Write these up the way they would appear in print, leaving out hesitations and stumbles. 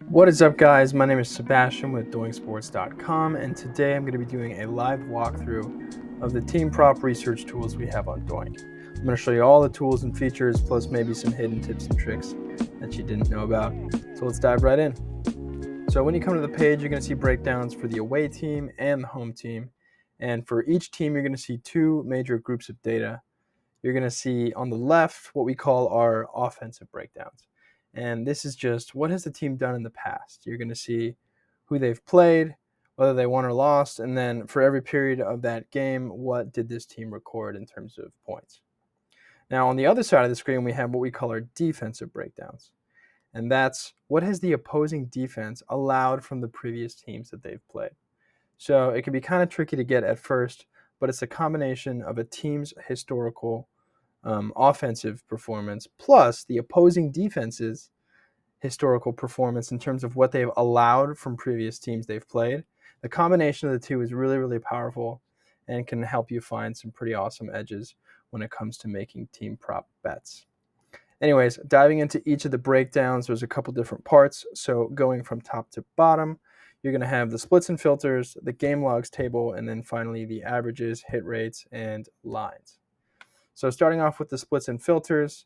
What is up, guys? My name is Sebastian with doinksports.com, and today I'm going to be doing a live walkthrough of the team prop research tools we have on Doink. I'm going to show you all the tools and features, plus maybe some hidden tips and tricks that you didn't know about. So let's dive right in. So when you come to the page, you're going to see breakdowns for the away team and the home team. And for each team, you're going to see two major groups of data. You're going to see on the left what we call our offensive breakdowns. And this is just what has the team done in the past. You're going to see who they've played, whether they won or lost, and then for every period of that game, what did this team record in terms of points. Now, on the other side of the screen, we have what we call our defensive breakdowns. And that's what has the opposing defense allowed from the previous teams that they've played. So it can be kind of tricky to get at first, but it's a combination of a team's historical offensive performance plus the opposing defense's historical performance in terms of what they've allowed from previous teams they've played. The combination of the two is really, really powerful and can help you find some pretty awesome edges when it comes to making team prop bets. Anyways, diving into each of the breakdowns, there's a couple different parts. So going from top to bottom, you're going to have the splits and filters, the game logs table, and then finally the averages, hit rates, and lines. So starting off with the splits and filters,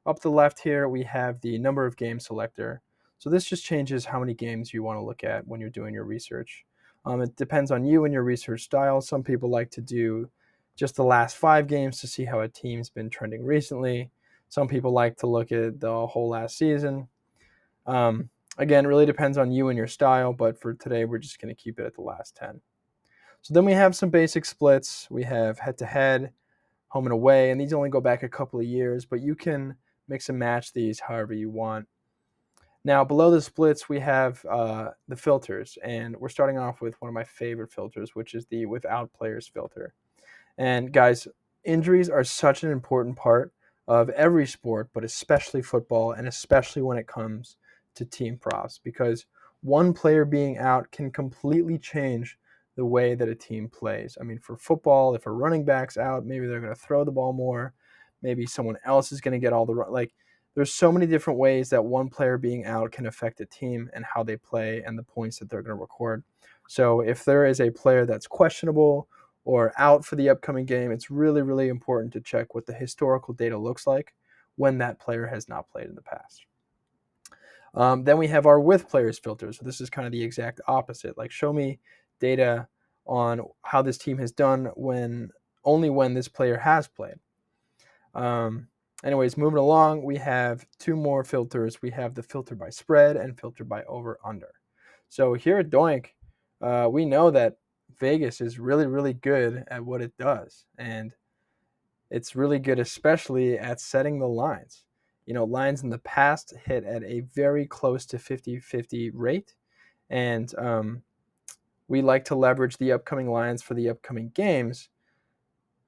up the left here, we have the number of games selector. So this just changes how many games you want to look at when you're doing your research. It depends on you and your research style. Some people like to do just the last 5 games to see how a team's been trending recently. Some people like to look at the whole last season. Again, it really depends on you and your style, but for today, we're just going to keep it at the last 10. So then we have some basic splits. We have head-to-head, home and away, and these only go back a couple of years, but you can mix and match these however you want. Now, below the splits, we have the filters, and we're starting off with one of my favorite filters, which is the without players filter. And guys, injuries are such an important part of every sport, but especially football, and especially when it comes to team props, because one player being out can completely change the way that a team plays. I mean, for football, if a running back's out, maybe they're going to throw the ball more. Maybe someone else is going to get all the like. There's so many different ways that one player being out can affect a team and how they play and the points that they're going to record. So if there is a player that's questionable or out for the upcoming game, it's really, really important to check what the historical data looks like when that player has not played in the past. Then we have our with players filter. So this is kind of the exact opposite. Like, show me data on how this team has done only when this player has played. Anyways, moving along, we have 2 more filters. We have the filter by spread and filter by over under. So here at Doink, we know that Vegas is really, really good at what it does. And it's really good, especially at setting the lines. Lines in the past hit at a very close to 50-50 rate. And we like to leverage the upcoming lines for the upcoming games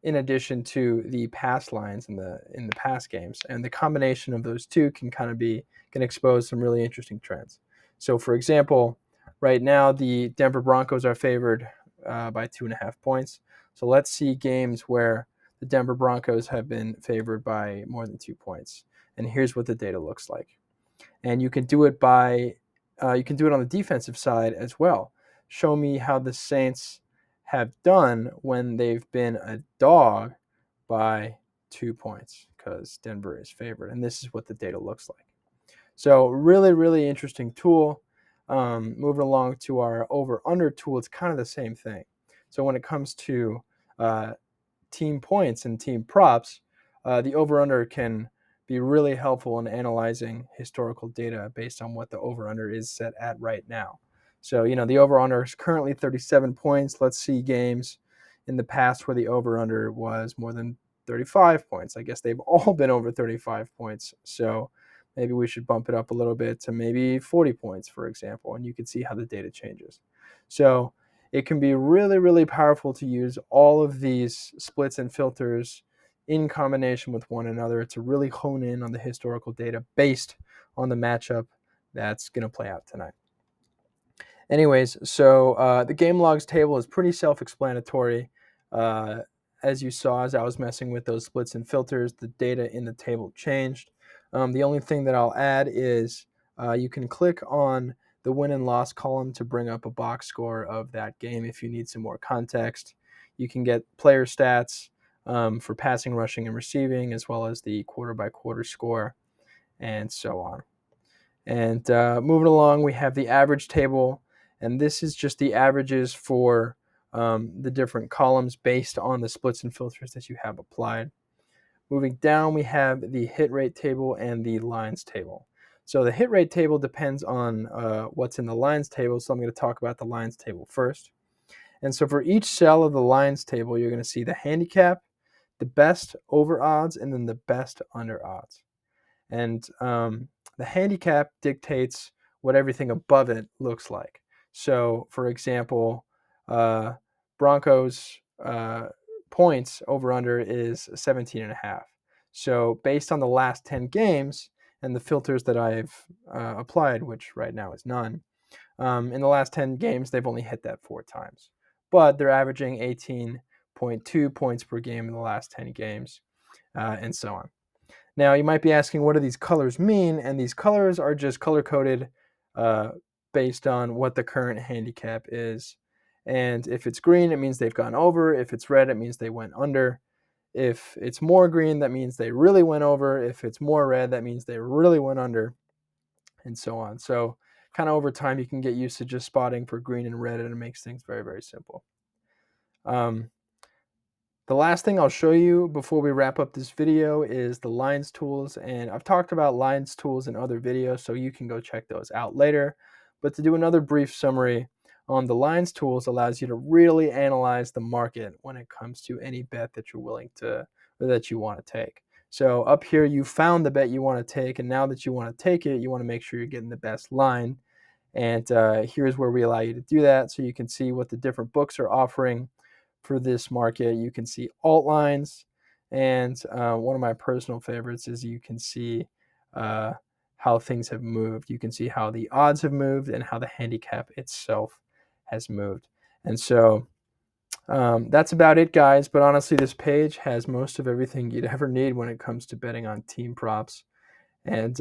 in addition to the past lines in the past games. And the combination of those two can expose some really interesting trends. So for example, right now the Denver Broncos are favored by 2.5 points. So let's see games where the Denver Broncos have been favored by more than 2 points. And here's what the data looks like. And you can do it on the defensive side as well. Show me how the Saints have done when they've been a dog by 2 points, because Denver is favored. And this is what the data looks like. So really, really interesting tool. Moving along to our over-under tool, it's kind of the same thing. So when it comes to team points and team props, the over-under can be really helpful in analyzing historical data based on what the over-under is set at right now. So, the over-under is currently 37 points. Let's see games in the past where the over-under was more than 35 points. I guess they've all been over 35 points. So maybe we should bump it up a little bit to maybe 40 points, for example, and you can see how the data changes. So it can be really, really powerful to use all of these splits and filters in combination with one another to really hone in on the historical data based on the matchup that's going to play out tonight. Anyways, so the game logs table is pretty self-explanatory. As you saw, as I was messing with those splits and filters, the data in the table changed. The only thing that I'll add is you can click on the win and loss column to bring up a box score of that game if you need some more context. You can get player stats for passing, rushing, and receiving, as well as the quarter-by-quarter score, and so on. And moving along, we have the average table, and this is just the averages for the different columns based on the splits and filters that you have applied. Moving down, we have the hit rate table and the lines table. So the hit rate table depends on what's in the lines table, so I'm going to talk about the lines table first. And so for each cell of the lines table, you're going to see the handicap, the best over odds, and then the best under odds. And the handicap dictates what everything above it looks like. So, for example, Broncos points over under is 17.5. So, based on the last 10 games and the filters that I've applied, which right now is none, in the last 10 games, they've only hit that 4 times. But they're averaging 18.2 points per game in the last 10 games, and so on. Now, you might be asking, what do these colors mean? And these colors are just color-coded based on what the current handicap is. And if it's green, it means they've gone over. If it's red, it means they went under. If it's more green, that means they really went over. If it's more red, that means they really went under, and so on. So kind of over time, you can get used to just spotting for green and red, and it makes things very, very simple. The last thing I'll show you before we wrap up this video is the lines tools, and I've talked about lines tools in other videos, so you can go check those out later. But to do another brief summary, the lines tools allows you to really analyze the market when it comes to any bet that you're willing to, or that you want to take. So up here, you found the bet you want to take, and now that you want to take it, you want to make sure you're getting the best line. And here's where we allow you to do that, so you can see what the different books are offering for this market. You can see alt lines, and one of my personal favorites is you can see how things have moved. You can see how the odds have moved and how the handicap itself has moved. And so that's about it, guys. But honestly, this page has most of everything you'd ever need when it comes to betting on team props. And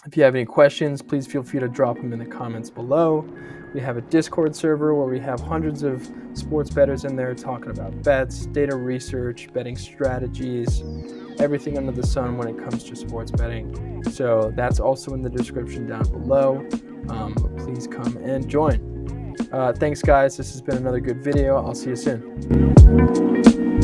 if you have any questions, please feel free to drop them in the comments below. We have a Discord server where we have hundreds of sports bettors in there talking about bets, data research, betting strategies, everything under the sun when it comes to sports betting. So that's also in the description down below. Please come and join. Thanks, guys. This has been another good video. I'll see you soon.